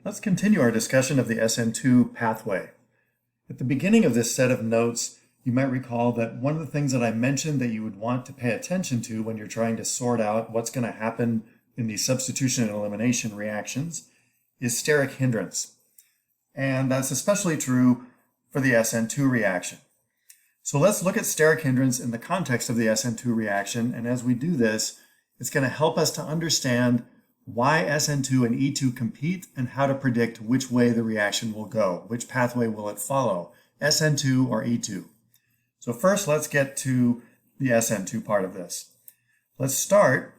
Let's continue our discussion of the SN2 pathway. At the beginning of this set of notes, you might recall that one of the things that I mentioned that you would want to pay attention to when you're trying to sort out what's going to happen in the substitution and elimination reactions is steric hindrance. And that's especially true for the SN2 reaction. So let's look at steric hindrance in the context of the SN2 reaction, and as we do this, it's going to help us to understand why SN2 and E2 compete and how to predict which way the reaction will go, which pathway will it follow, SN2 or E2. So first, let's get to the SN2 part of this. Let's start.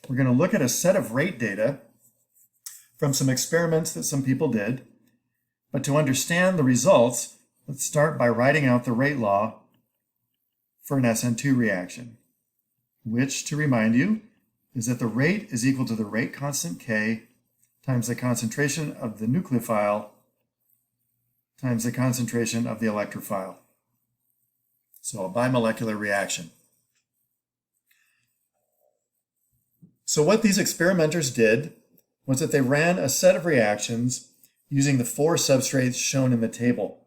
We're going to look at a set of rate data from some experiments that some people did. But to understand the results, let's start by writing out the rate law for an SN2 reaction, which, to remind you, is that the rate is equal to the rate constant K times the concentration of the nucleophile times the concentration of the electrophile. So a bimolecular reaction. So what these experimenters did was that they ran a set of reactions using the four substrates shown in the table.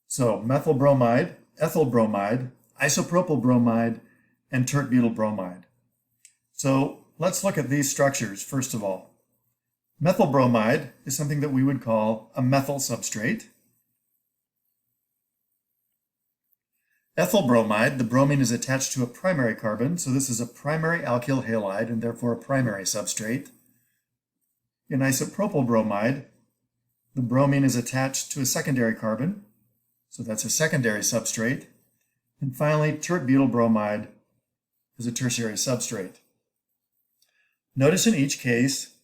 So methyl bromide, ethyl bromide, isopropyl bromide, and tert-butyl bromide. So let's look at these structures first of all. Methyl bromide is something that we would call a methyl substrate. Ethyl bromide, the bromine is attached to a primary carbon, so this is a primary alkyl halide and therefore a primary substrate. In isopropyl bromide, the bromine is attached to a secondary carbon, so that's a secondary substrate. And finally, tert-butyl bromide is a tertiary substrate. Notice in each case,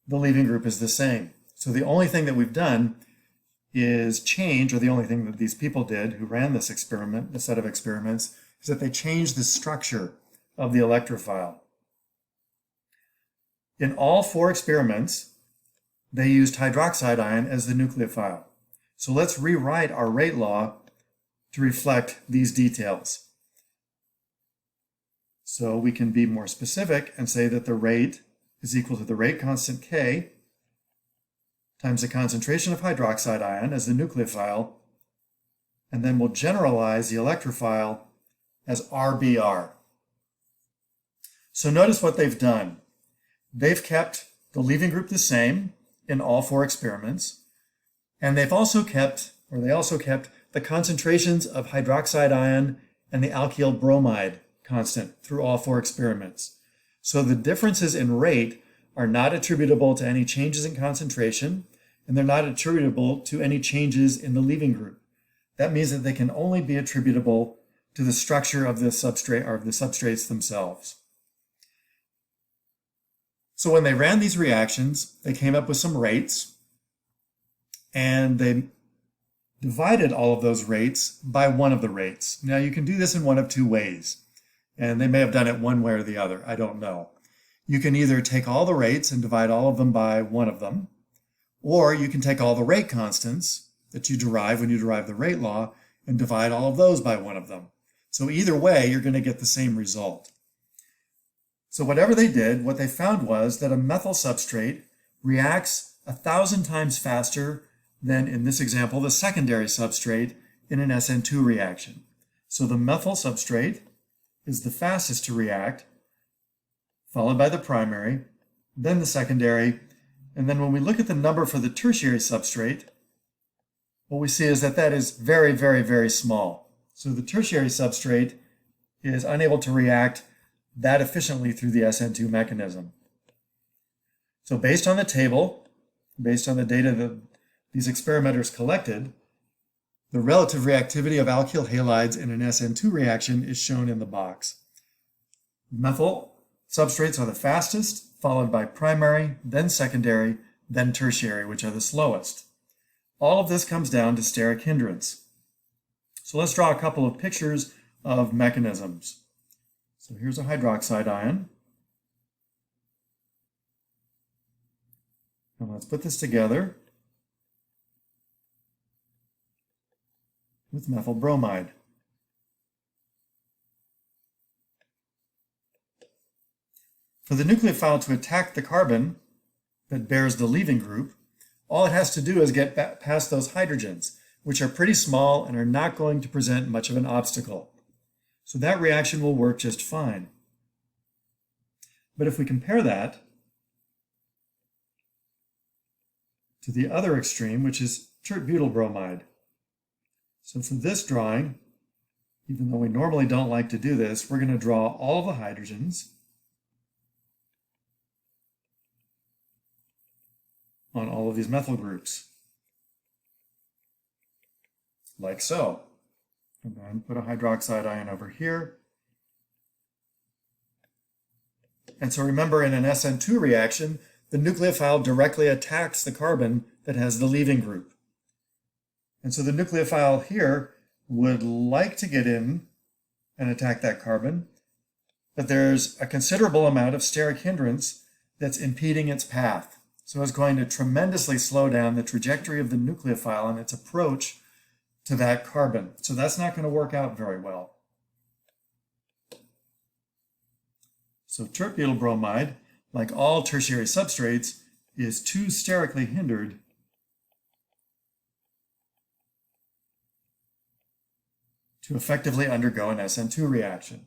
the leaving group is the same. So the only thing that we've done is change, or the only thing that these people did who ran this experiment, this set of experiments, is that they changed the structure of the electrophile. In all four experiments, they used hydroxide ion as the nucleophile. So let's rewrite our rate law to reflect these details. So we can be more specific and say that the rate is equal to the rate constant K times the concentration of hydroxide ion as the nucleophile, and then we'll generalize the electrophile as RBr. So notice what they've done. They've kept the leaving group the same in all four experiments, and they also kept the concentrations of hydroxide ion and the alkyl bromide constant through all four experiments. So the differences in rate are not attributable to any changes in concentration, and they're not attributable to any changes in the leaving group. That means that they can only be attributable to the structure of the substrate or of the substrates themselves. So when they ran these reactions, they came up with some rates, and they divided all of those rates by one of the rates. Now you can do this in one of two ways. And they may have done it one way or the other. I don't know. You can either take all the rates and divide all of them by one of them, or you can take all the rate constants that you derive when you derive the rate law and divide all of those by one of them. So either way, you're going to get the same result. So whatever they did, what they found was that a methyl substrate reacts 1,000 times faster than, in this example, the secondary substrate in an SN2 reaction. So the methyl substrate is the fastest to react, followed by the primary, then the secondary, and then when we look at the number for the tertiary substrate, what we see is that that is very, very, very small. So the tertiary substrate is unable to react that efficiently through the SN2 mechanism. So based on the table, based on the data that these experimenters collected, the relative reactivity of alkyl halides in an SN2 reaction is shown in the box. Methyl substrates are the fastest, followed by primary, then secondary, then tertiary, which are the slowest. All of this comes down to steric hindrance. So let's draw a couple of pictures of mechanisms. So here's a hydroxide ion. And let's put this together with methyl bromide. For the nucleophile to attack the carbon, that bears the leaving group, all it has to do is get past those hydrogens, which are pretty small and are not going to present much of an obstacle. So that reaction will work just fine. But if we compare that to the other extreme, which is tert-butyl bromide. So for this drawing, even though we normally don't like to do this, we're going to draw all of the hydrogens on all of these methyl groups, like so. And then put a hydroxide ion over here. And so remember, in an SN2 reaction, the nucleophile directly attacks the carbon that has the leaving group. And so the nucleophile here would like to get in and attack that carbon, but there's a considerable amount of steric hindrance that's impeding its path. So it's going to tremendously slow down the trajectory of the nucleophile and its approach to that carbon. So that's not going to work out very well. So tert-butyl bromide, like all tertiary substrates, is too sterically hindered to effectively undergo an SN2 reaction.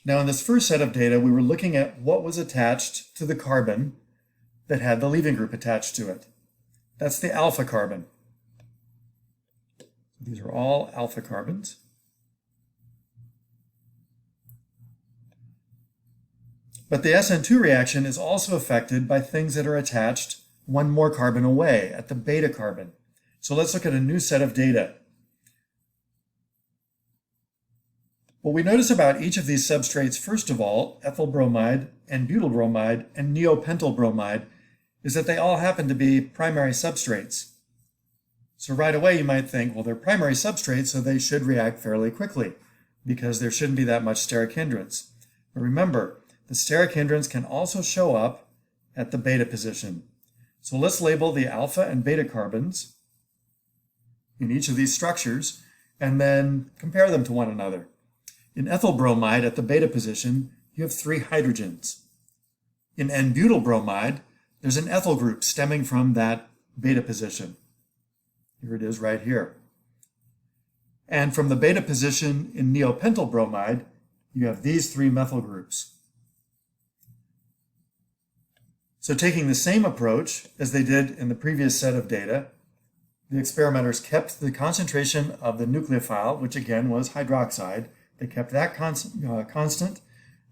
Now, in this first set of data, we were looking at what was attached to the carbon that had the leaving group attached to it. That's the alpha carbon. These are all alpha carbons. But the SN2 reaction is also affected by things that are attached one more carbon away at the beta carbon. So let's look at a new set of data. What we notice about each of these substrates, first of all, ethyl bromide and butyl bromide and neopentyl bromide, is that they all happen to be primary substrates. So right away you might think, well, they're primary substrates, so they should react fairly quickly because there shouldn't be that much steric hindrance. But remember, the steric hindrance can also show up at the beta position. So let's label the alpha and beta carbons in each of these structures and then compare them to one another. In ethyl bromide at the beta position, you have 3 hydrogens. In N-butyl bromide, there's an ethyl group stemming from that beta position. Here it is right here. And from the beta position in neopentyl bromide, you have these 3 methyl groups. So taking the same approach as they did in the previous set of data, the experimenters kept the concentration of the nucleophile, which again was hydroxide. They kept that constant,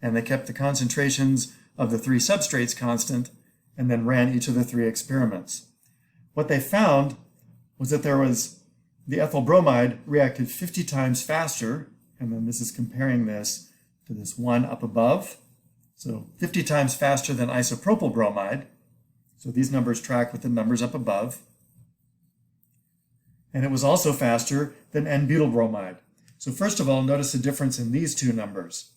and they kept the concentrations of the 3 substrates constant, and then ran each of the 3 experiments. What they found was that the ethyl bromide reacted 50 times faster, and then this is comparing this to this one up above. So 50 times faster than isopropyl bromide. So these numbers track with the numbers up above. And it was also faster than N-butyl bromide. So first of all, notice the difference in these 2 numbers.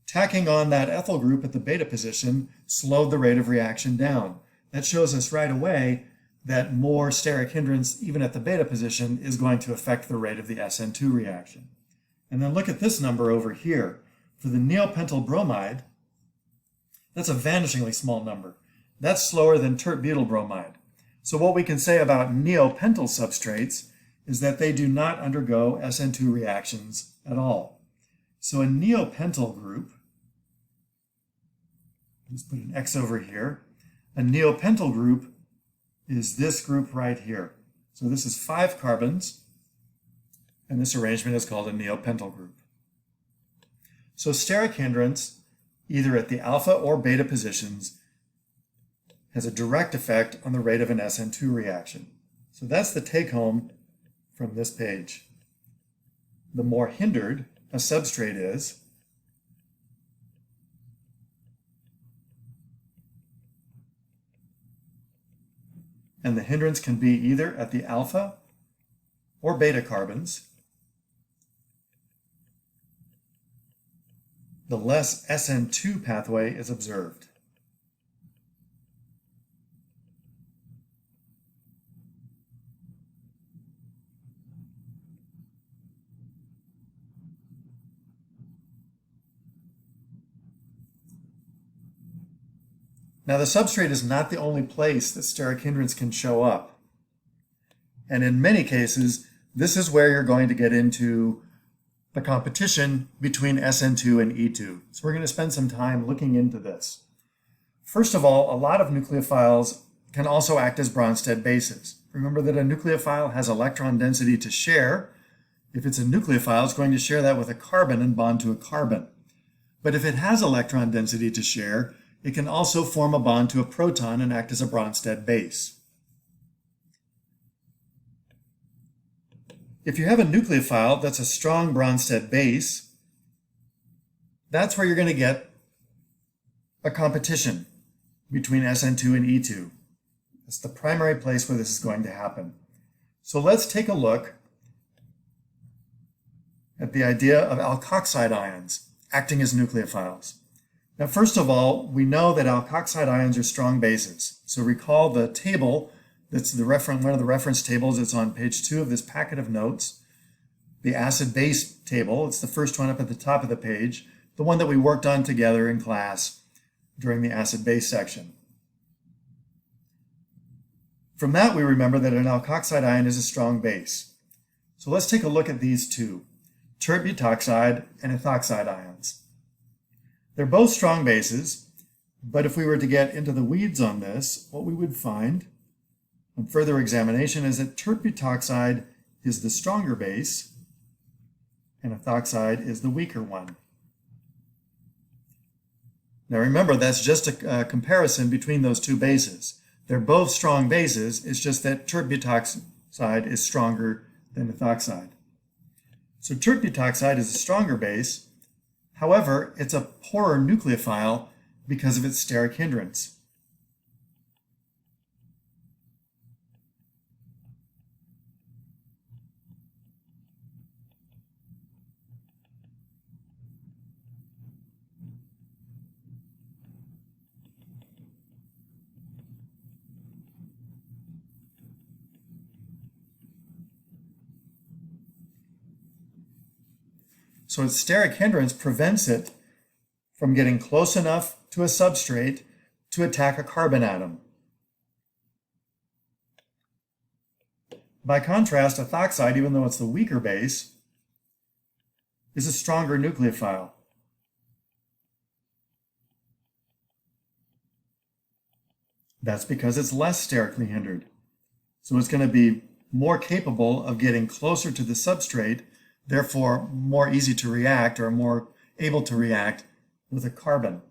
Tacking on that ethyl group at the beta position slowed the rate of reaction down. That shows us right away that more steric hindrance, even at the beta position, is going to affect the rate of the SN2 reaction. And then look at this number over here. For the neopentyl bromide, that's a vanishingly small number. That's slower than tert-butyl bromide. So what we can say about neopentyl substrates is that they do not undergo SN2 reactions at all. So a neopentyl group, let's put an X over here, a neopentyl group is this group right here. So this is 5 carbons, and this arrangement is called a neopentyl group. So steric hindrance, either at the alpha or beta positions, has a direct effect on the rate of an SN2 reaction. So that's the take-home from this page. The more hindered a substrate is, and the hindrance can be either at the alpha or beta carbons, the less SN2 pathway is observed. Now the substrate is not the only place that steric hindrance can show up. And in many cases, this is where you're going to get into the competition between SN2 and E2. So we're going to spend some time looking into this. First of all, a lot of nucleophiles can also act as Bronsted bases. Remember that a nucleophile has electron density to share. If it's a nucleophile, it's going to share that with a carbon and bond to a carbon. But if it has electron density to share, it can also form a bond to a proton and act as a Bronsted base. If you have a nucleophile that's a strong Bronsted base, that's where you're going to get a competition between SN2 and E2. That's the primary place where this is going to happen. So let's take a look at the idea of alkoxide ions acting as nucleophiles. Now, first of all, we know that alkoxide ions are strong bases. So recall the table that's one of the reference tables that's on page 2 of this packet of notes. The acid-base table, it's the first one up at the top of the page, the one that we worked on together in class during the acid-base section. From that, we remember that an alkoxide ion is a strong base. So let's take a look at these two, tert-butoxide and ethoxide ions. They're both strong bases, but if we were to get into the weeds on this, what we would find on further examination is that tert-butoxide is the stronger base and ethoxide is the weaker one. Now remember, that's just a comparison between those two bases. They're both strong bases, it's just that tert-butoxide is stronger than ethoxide. So tert-butoxide is a stronger base, however, it's a poorer nucleophile because of its steric hindrance. So its steric hindrance prevents it from getting close enough to a substrate to attack a carbon atom. By contrast, ethoxide, even though it's the weaker base, is a stronger nucleophile. That's because it's less sterically hindered. So it's going to be more capable of getting closer to the substrate, therefore more easy to react or more able to react with a carbon.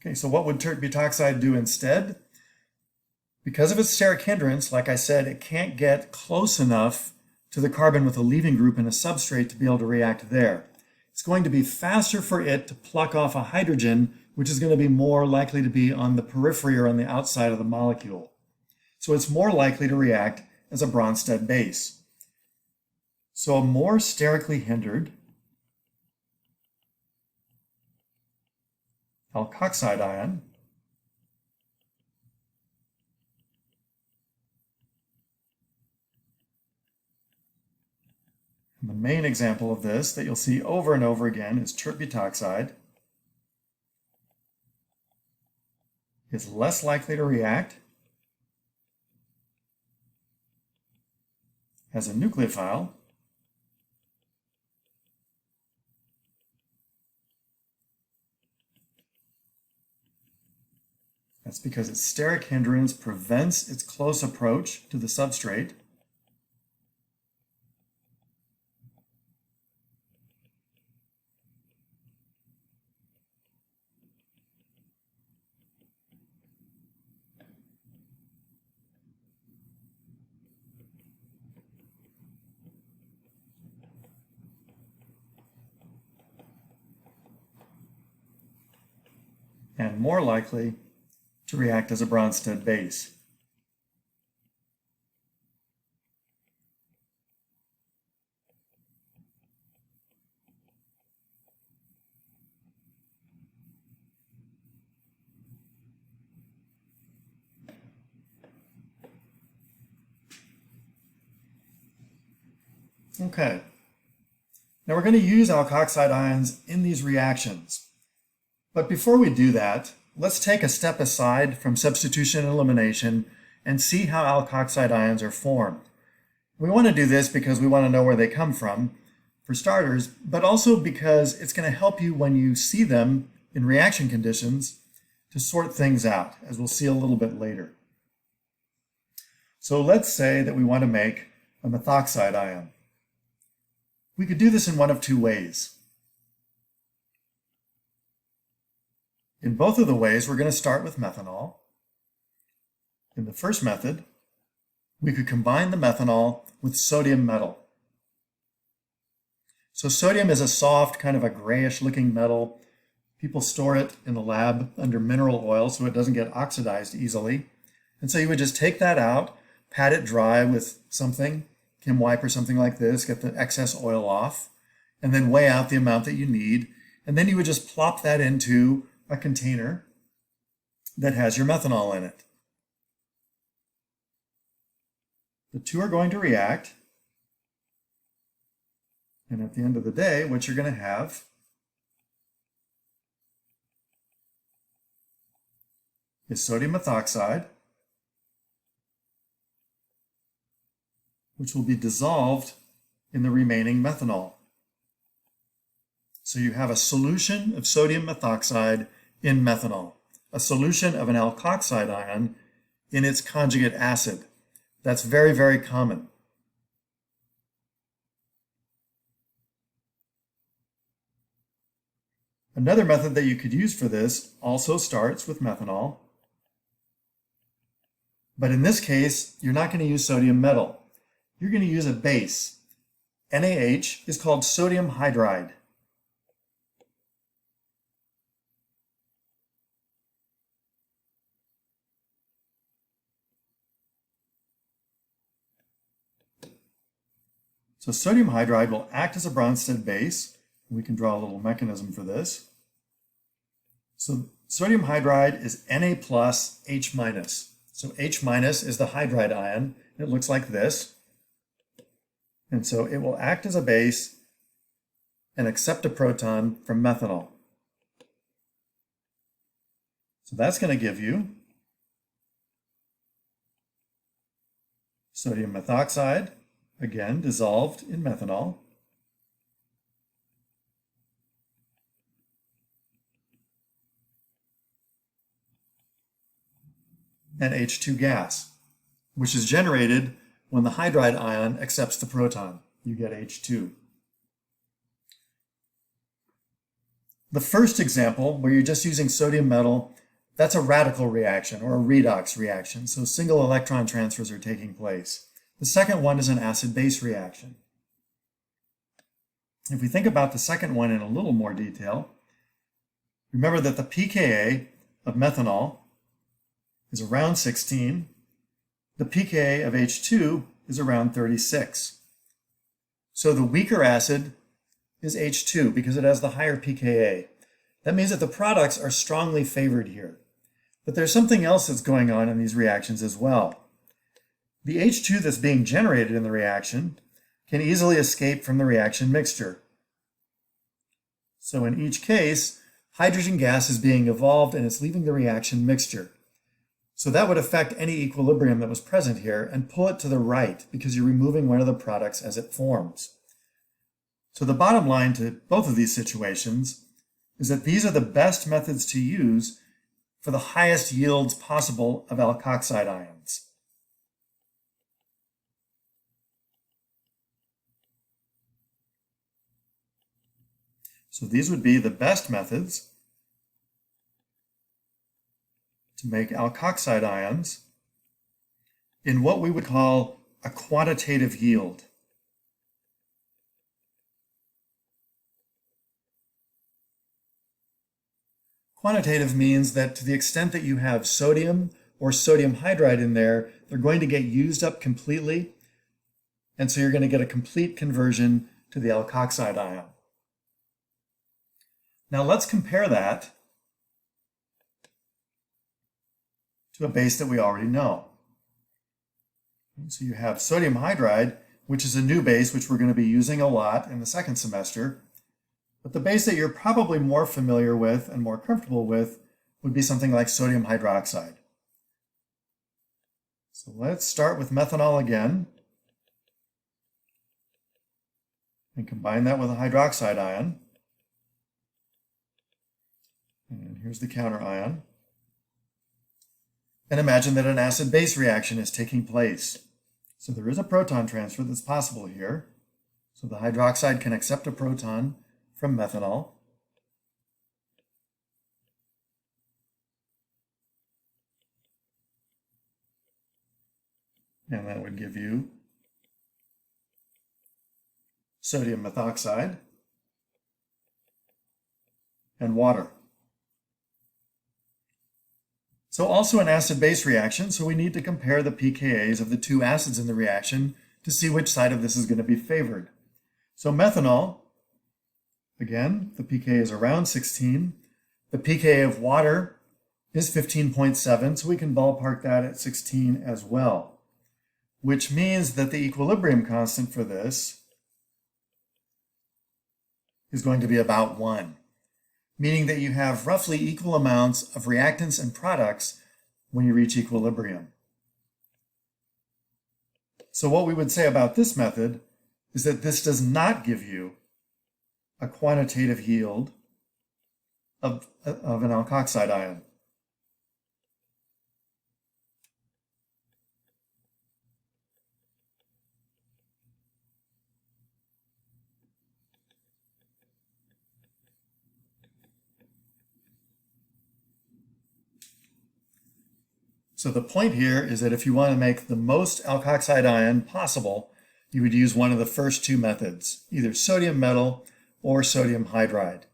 Okay, so what would tert-butoxide do instead? Because of its steric hindrance, like I said, it can't get close enough to the carbon with a leaving group in a substrate to be able to react there. It's going to be faster for it to pluck off a hydrogen, which is going to be more likely to be on the periphery or on the outside of the molecule. So it's more likely to react as a Bronsted base. So a more sterically hindered alkoxide ion and the main example of this that you'll see over and over again is tert-butoxide. Is less likely to react as a nucleophile that's because its steric hindrance prevents its close approach to the substrate. And more likely to react as a Bronsted base. Okay. Now we're going to use alkoxide ions in these reactions. But before we do that, let's take a step aside from substitution and elimination and see how alkoxide ions are formed. We want to do this because we want to know where they come from, for starters, but also because it's going to help you when you see them in reaction conditions to sort things out, as we'll see a little bit later. So let's say that we want to make a methoxide ion. We could do this in one of two ways. In both of the ways, we're going to start with methanol. In the first method, we could combine the methanol with sodium metal. So sodium is a soft, kind of a grayish looking metal. People store it in the lab under mineral oil so it doesn't get oxidized easily. And so you would just take that out, pat it dry with something, Kim wipe or something like this, get the excess oil off, and then weigh out the amount that you need. And then you would just plop that into a container that has your methanol in it. The two are going to react. And at the end of the day, what you're going to have is sodium methoxide, which will be dissolved in the remaining methanol. So you have a solution of sodium methoxide in methanol, a solution of an alkoxide ion in its conjugate acid. That's very, very common. Another method that you could use for this also starts with methanol. But in this case, you're not going to use sodium metal. You're going to use a base. NaH is called sodium hydride. So sodium hydride will act as a Bronsted base. We can draw a little mechanism for this. So sodium hydride is Na plus H minus. So H minus is the hydride ion. It looks like this. And so it will act as a base and accept a proton from methanol. So that's going to give you sodium methoxide, again dissolved in methanol. And H2 gas, which is generated when the hydride ion accepts the proton. You get H2. The first example, where you're just using sodium metal, that's a radical reaction or a redox reaction, so single electron transfers are taking place. The second one is an acid-base reaction. If we think about the second one in a little more detail, remember that the pKa of methanol is around 16. The pKa of H2 is around 36. So the weaker acid is H2 because it has the higher pKa. That means that the products are strongly favored here. But there's something else that's going on in these reactions as well. The H2 that's being generated in the reaction can easily escape from the reaction mixture. So in each case, hydrogen gas is being evolved and it's leaving the reaction mixture. So that would affect any equilibrium that was present here and pull it to the right because you're removing one of the products as it forms. So the bottom line to both of these situations is that these are the best methods to use for the highest yields possible of alkoxide ions. So these would be the best methods to make alkoxide ions in what we would call a quantitative yield. Quantitative means that to the extent that you have sodium or sodium hydride in there, they're going to get used up completely, and so you're going to get a complete conversion to the alkoxide ion. Now let's compare that to a base that we already know. So you have sodium hydride which is a new base which we're going to be using a lot in the second semester. But the base that you're probably more familiar with and more comfortable with would be something like sodium hydroxide. So let's start with methanol again and combine that with a hydroxide ion. And here's the counter ion. And imagine that an acid-base reaction is taking place. So there is a proton transfer that's possible here. So the hydroxide can accept a proton from methanol. And that would give you sodium methoxide and water. So also an acid-base reaction, so we need to compare the pKa's of the two acids in the reaction to see which side of this is going to be favored. So methanol, again, the pK is around 16. The pK of water is 15.7, so we can ballpark that at 16 as well, which means that the equilibrium constant for this is going to be about 1. Meaning that you have roughly equal amounts of reactants and products when you reach equilibrium. So what we would say about this method is that this does not give you a quantitative yield of an alkoxide ion. So the point here is that if you want to make the most alkoxide ion possible, you would use one of the first two methods, either sodium metal or sodium hydride.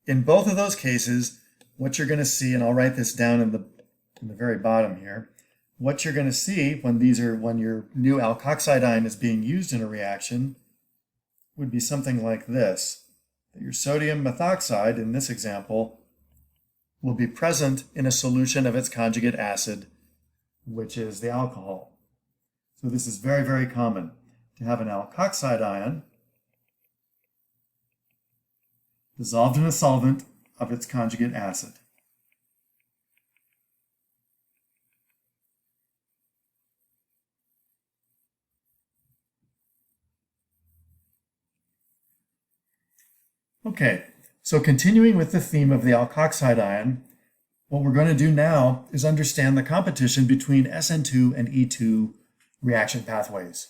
In both of those cases, what you're going to see, and I'll write this down in the very bottom here, what you're going to see when your new alkoxide ion is being used in a reaction would be something like this. That your sodium methoxide, in this example, will be present in a solution of its conjugate acid, which is the alcohol. So this is very, very common to have an alkoxide ion dissolved in a solvent of its conjugate acid. Okay. So continuing with the theme of the alkoxide ion, what we're going to do now is understand the competition between SN2 and E2 reaction pathways.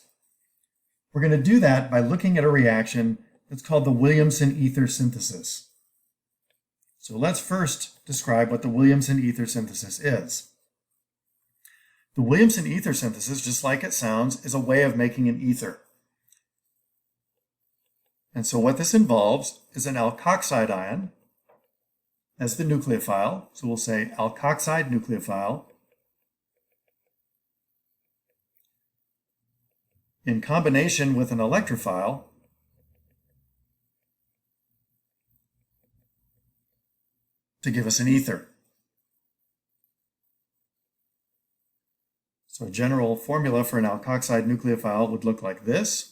We're going to do that by looking at a reaction that's called the Williamson ether synthesis. So let's first describe what the Williamson ether synthesis is. The Williamson ether synthesis, just like it sounds, is a way of making an ether. And so what this involves is an alkoxide ion as the nucleophile. So we'll say alkoxide nucleophile in combination with an electrophile to give us an ether. So a general formula for an alkoxide nucleophile would look like this.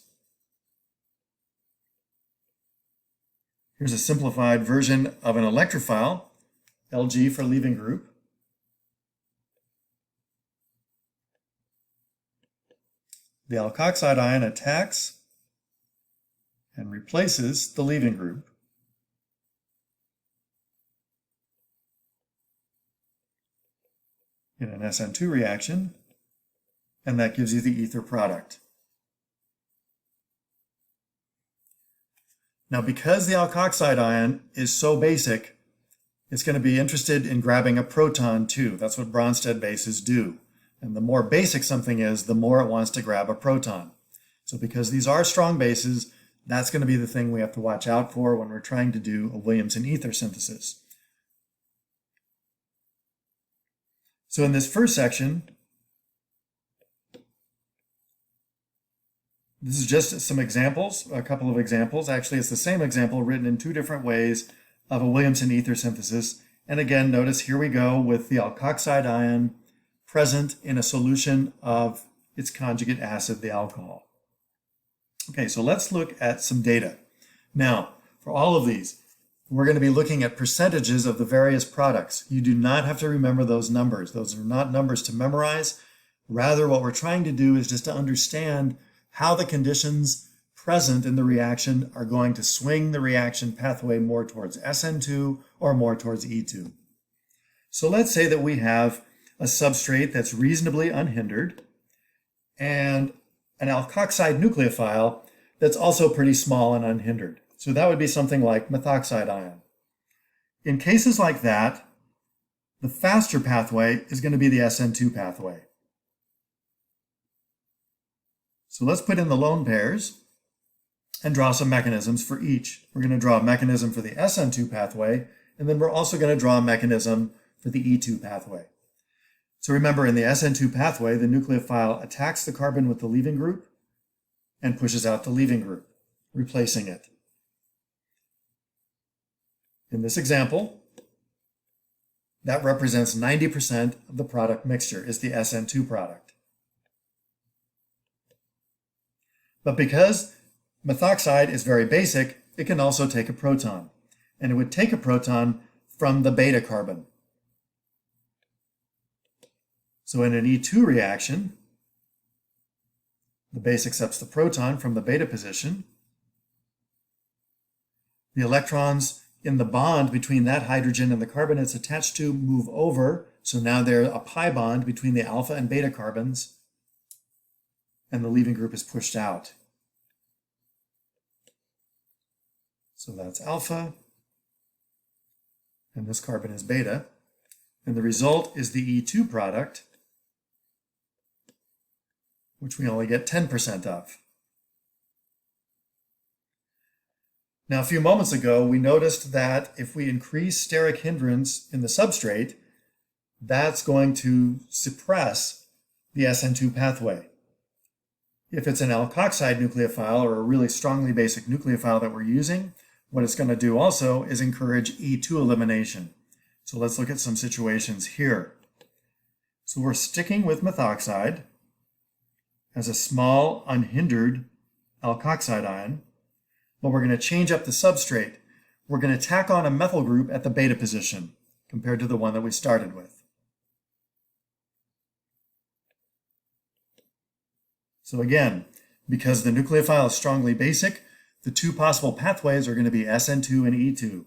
Here's a simplified version of an electrophile, Lg for leaving group. The alkoxide ion attacks and replaces the leaving group. In an SN2 reaction, and that gives you the ether product. Now, because the alkoxide ion is so basic, it's going to be interested in grabbing a proton too. That's what Bronsted bases do. And the more basic something is, the more it wants to grab a proton. So because these are strong bases, that's going to be the thing we have to watch out for when we're trying to do a Williamson ether synthesis. So in this first section, this is just some examples, a couple of examples. Actually, it's the same example written in two different ways of a Williamson ether synthesis. And again, notice here we go with the alkoxide ion present in a solution of its conjugate acid, the alcohol. Okay, so let's look at some data. Now, for all of these, we're going to be looking at percentages of the various products. You do not have to remember those numbers. Those are not numbers to memorize. Rather, what we're trying to do is just to understand how the conditions present in the reaction are going to swing the reaction pathway more towards SN2 or more towards E2. So let's say that we have a substrate that's reasonably unhindered and an alkoxide nucleophile that's also pretty small and unhindered. So that would be something like methoxide ion. In cases like that, the faster pathway is going to be the SN2 pathway. So let's put in the lone pairs and draw some mechanisms for each. We're going to draw a mechanism for the SN2 pathway, and then we're also going to draw a mechanism for the E2 pathway. So remember, in the SN2 pathway, the nucleophile attacks the carbon with the leaving group and pushes out the leaving group, replacing it. In this example, that represents 90% of the product mixture is the SN2 product. But because methoxide is very basic, it can also take a proton, and it would take a proton from the beta carbon. So in an E2 reaction, the base accepts the proton from the beta position. The electrons in the bond between that hydrogen and the carbon it's attached to move over, so now they're a pi bond between the alpha and beta carbons, and the leaving group is pushed out. So that's alpha, and this carbon is beta, and the result is the E2 product, which we only get 10% of. Now, a few moments ago, we noticed that if we increase steric hindrance in the substrate, that's going to suppress the SN2 pathway. If it's an alkoxide nucleophile or a really strongly basic nucleophile that we're using, what it's going to do also is encourage E2 elimination. So let's look at some situations here. So we're sticking with methoxide as a small, unhindered alkoxide ion, but we're going to change up the substrate. We're going to tack on a methyl group at the beta position compared to the one that we started with. So again, because the nucleophile is strongly basic, the two possible pathways are going to be SN2 and E2.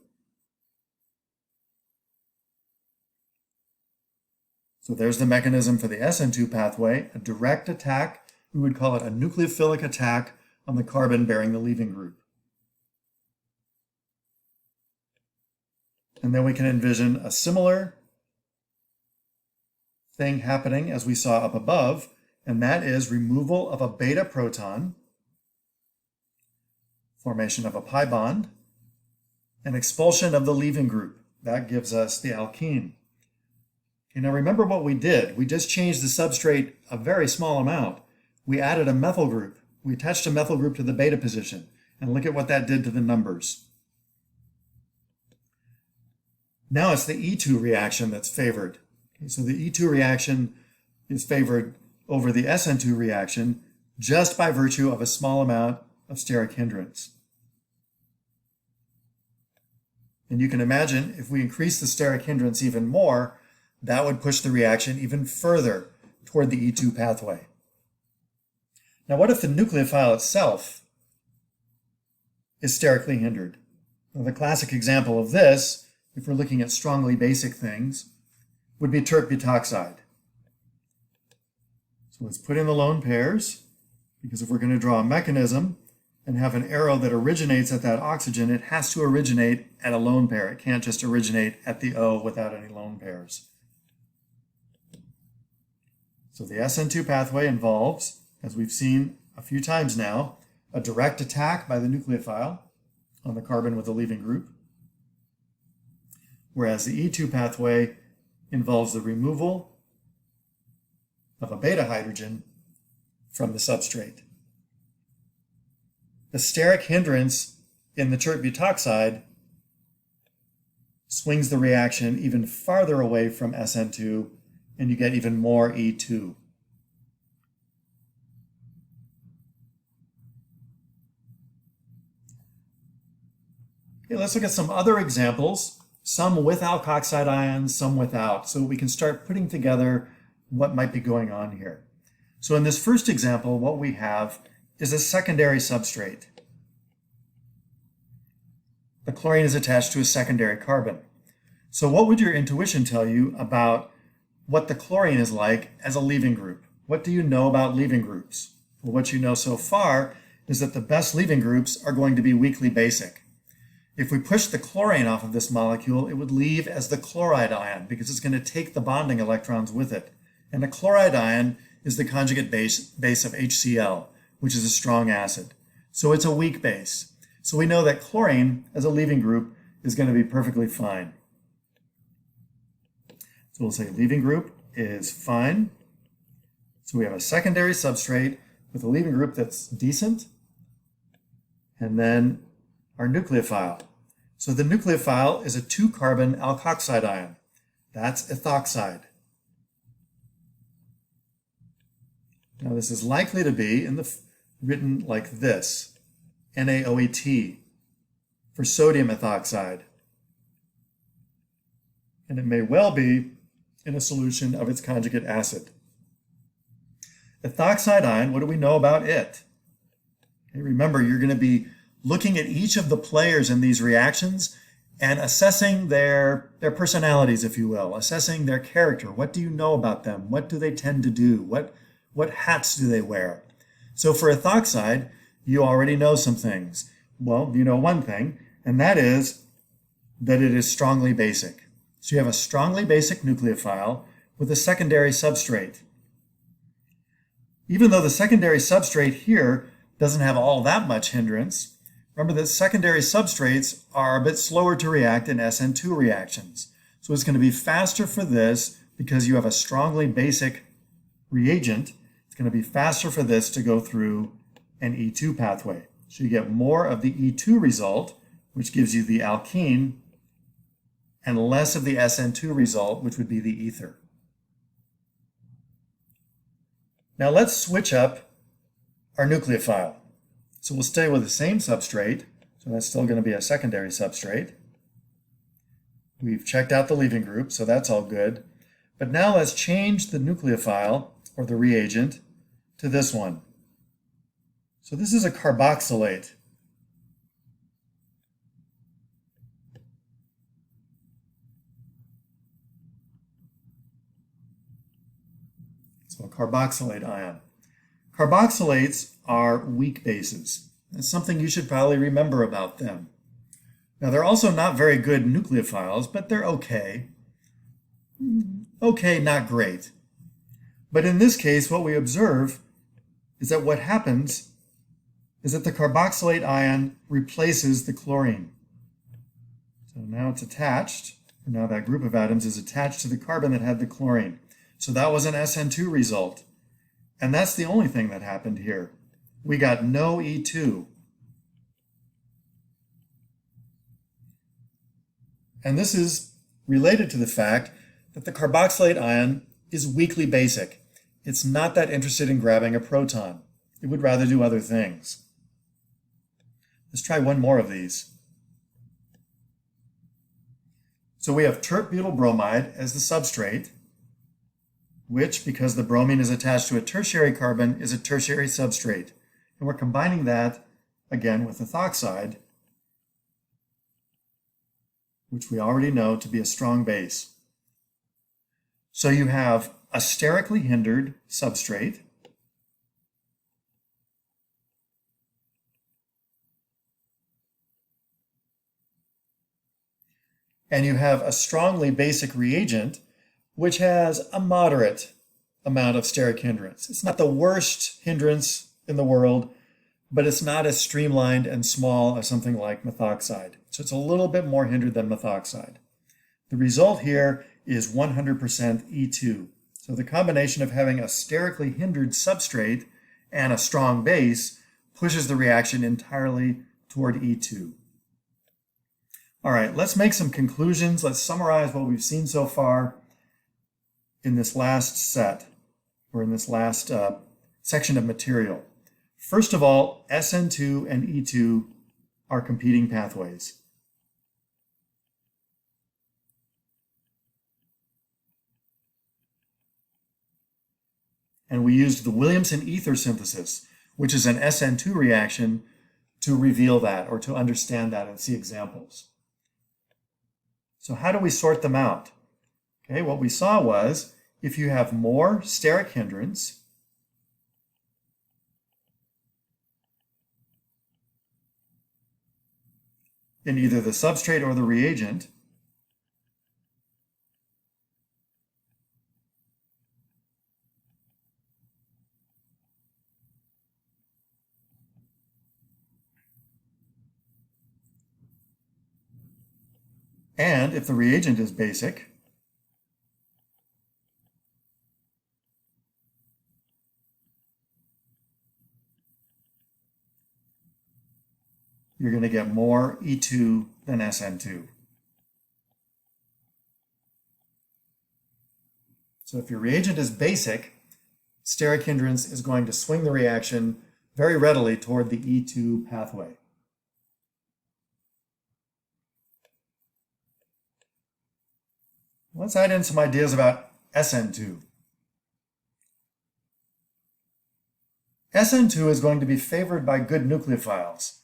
So there's the mechanism for the SN2 pathway, a direct attack. We would call it a nucleophilic attack on the carbon bearing the leaving group. And then we can envision a similar thing happening as we saw up above, and that is removal of a beta proton, formation of a pi bond, and expulsion of the leaving group. That gives us the alkene. Okay, now remember what we did. We just changed the substrate a very small amount. We added a methyl group. We attached a methyl group to the beta position, and look at what that did to the numbers. Now it's the E2 reaction that's favored. Okay, so the E2 reaction is favored over the SN2 reaction just by virtue of a small amount of steric hindrance. And you can imagine if we increase the steric hindrance even more, that would push the reaction even further toward the E2 pathway. Now, what if the nucleophile itself is sterically hindered? Well, the classic example of this, if we're looking at strongly basic things, would be tert-butoxide. So let's put in the lone pairs, because if we're going to draw a mechanism and have an arrow that originates at that oxygen, it has to originate at a lone pair. It can't just originate at the O without any lone pairs. So the SN2 pathway involves, as we've seen a few times now, a direct attack by the nucleophile on the carbon with the leaving group, whereas the E2 pathway involves the removal of a beta hydrogen from the substrate. The steric hindrance in the tert-butoxide swings the reaction even farther away from SN2, and you get even more E2. Okay, let's look at some other examples, some with alkoxide ions, some without, so we can start putting together what might be going on here. So in this first example, what we have is a secondary substrate. The chlorine is attached to a secondary carbon. So what would your intuition tell you about what the chlorine is like as a leaving group? What do you know about leaving groups? Well, what you know so far is that the best leaving groups are going to be weakly basic. If we push the chlorine off of this molecule, it would leave as the chloride ion because it's going to take the bonding electrons with it. And a chloride ion is the conjugate base of HCl, which is a strong acid. So it's a weak base. So we know that chlorine as a leaving group is going to be perfectly fine. So we'll say leaving group is fine. So we have a secondary substrate with a leaving group that's decent. And then our nucleophile. So the nucleophile is a 2-carbon alkoxide ion. That's ethoxide. Now this is likely to be written like this, NaOET, for sodium ethoxide. And it may well be in a solution of its conjugate acid. Ethoxide ion, what do we know about it? Okay, remember, you're going to be looking at each of the players in these reactions and assessing their personalities, if you will, assessing their character. What do you know about them? What do they tend to do? What hats do they wear? So for ethoxide, you already know some things. Well, you know one thing, and that is that it is strongly basic. So you have a strongly basic nucleophile with a secondary substrate. Even though the secondary substrate here doesn't have all that much hindrance, remember that secondary substrates are a bit slower to react in SN2 reactions. So it's going to be faster for this because you have a strongly basic reagent. It's going to be faster for this to go through an E2 pathway. So you get more of the E2 result, which gives you the alkene, and less of the SN2 result, which would be the ether. Now let's switch up our nucleophile. So we'll stay with the same substrate. So that's still going to be a secondary substrate. We've checked out the leaving group, so that's all good. But now let's change the nucleophile, or the reagent, to this one. So this is a carboxylate. So a carboxylate ion. Carboxylates are weak bases. That's something you should probably remember about them. Now they're also not very good nucleophiles, but they're okay. Okay, not great. But in this case, what we observe is that what happens is that the carboxylate ion replaces the chlorine. So now it's attached, and now that group of atoms is attached to the carbon that had the chlorine. So that was an SN2 result. And that's the only thing that happened here. We got no E2. And this is related to the fact that the carboxylate ion is weakly basic. It's not that interested in grabbing a proton. It would rather do other things. Let's try one more of these. So we have tert-butyl bromide as the substrate, which, because the bromine is attached to a tertiary carbon, is a tertiary substrate. And we're combining that, again, with ethoxide, which we already know to be a strong base. So you have a sterically hindered substrate, and you have a strongly basic reagent, which has a moderate amount of steric hindrance. It's not the worst hindrance in the world, but it's not as streamlined and small as something like methoxide. So it's a little bit more hindered than methoxide. The result here is 100% E2. So the combination of having a sterically hindered substrate and a strong base pushes the reaction entirely toward E2. All right, let's make some conclusions. Let's summarize what we've seen so far in this last set, or in this last section of material. First of all, SN2 and E2 are competing pathways. And we used the Williamson ether synthesis, which is an SN2 reaction, to reveal that or to understand that and see examples. So how do we sort them out? Okay, what we saw was if you have more steric hindrance, in either the substrate or the reagent, and if the reagent is basic, you're going to get more E2 than SN2. So if your reagent is basic, steric hindrance is going to swing the reaction very readily toward the E2 pathway. Let's add in some ideas about SN2. SN2 is going to be favored by good nucleophiles,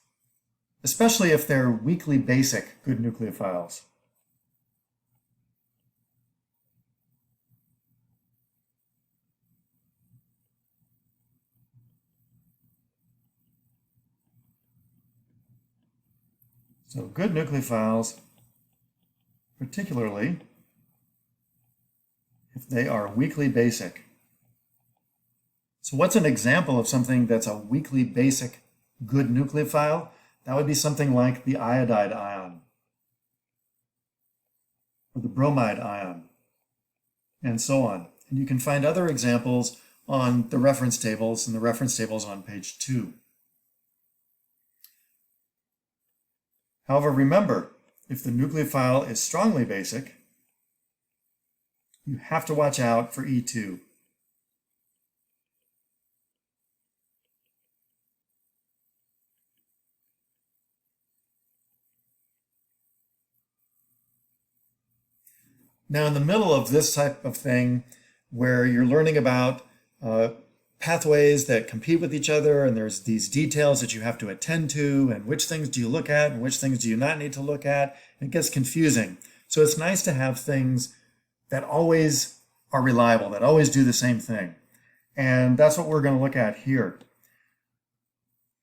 especially if they're weakly basic good nucleophiles. So good nucleophiles, particularly if they are weakly basic. So what's an example of something that's a weakly basic good nucleophile? That would be something like the iodide ion or the bromide ion and so on. And you can find other examples on the reference tables, and the reference tables on page 2. However, remember, if the nucleophile is strongly basic, you have to watch out for E2. Now, in the middle of this type of thing, where you're learning about pathways that compete with each other, and there's these details that you have to attend to, and which things do you look at, and which things do you not need to look at, it gets confusing. So it's nice to have things that always are reliable, that always do the same thing. And that's what we're going to look at here.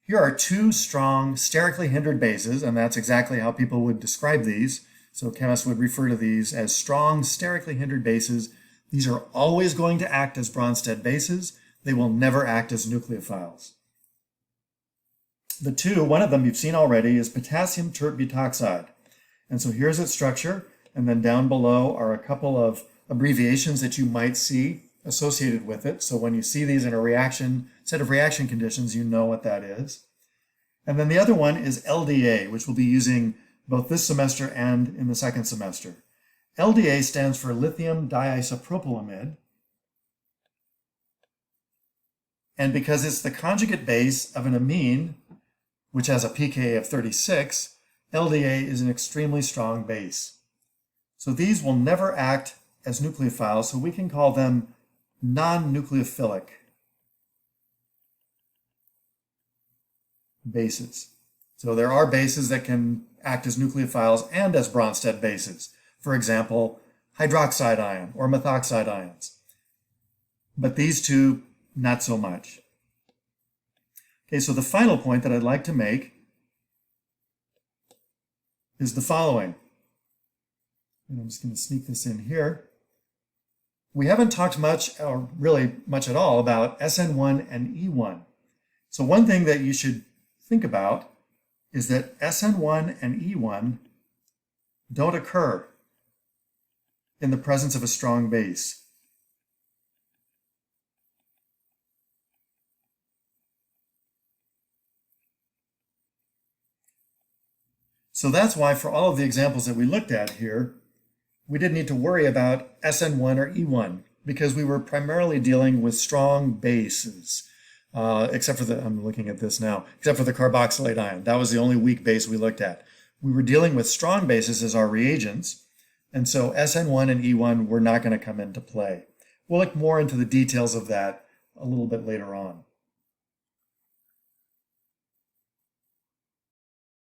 Here are two strong sterically hindered bases, and that's exactly how people would describe these. So chemists would refer to these as strong sterically hindered bases. These are always going to act as Bronsted bases. They will never act as nucleophiles. The two, one of them you've seen already, is potassium tert-butoxide. And so here's its structure, and then down below are a couple of abbreviations that you might see associated with it. So when you see these in a reaction, set of reaction conditions, you know what that is. And then the other one is LDA, which we'll be using both this semester and in the second semester. LDA stands for lithium diisopropylamide. And because it's the conjugate base of an amine, which has a pKa of 36, LDA is an extremely strong base. So these will never act as nucleophiles, so we can call them non-nucleophilic bases. So there are bases that can act as nucleophiles and as Bronsted bases. For example, hydroxide ion or methoxide ions. But these two, not so much. Okay, so the final point that I'd like to make is the following. And I'm just going to sneak this in here. We haven't talked much, or really much at all, about SN1 and E1. So one thing that you should think about is that SN1 and E1 don't occur in the presence of a strong base. So that's why for all of the examples that we looked at here, we didn't need to worry about SN1 or E1 because we were primarily dealing with strong bases, except for the, I'm looking at this now, except for the carboxylate ion. That was the only weak base we looked at. We were dealing with strong bases as our reagents, and so SN1 and E1 were not going to come into play. We'll look more into the details of that a little bit later on.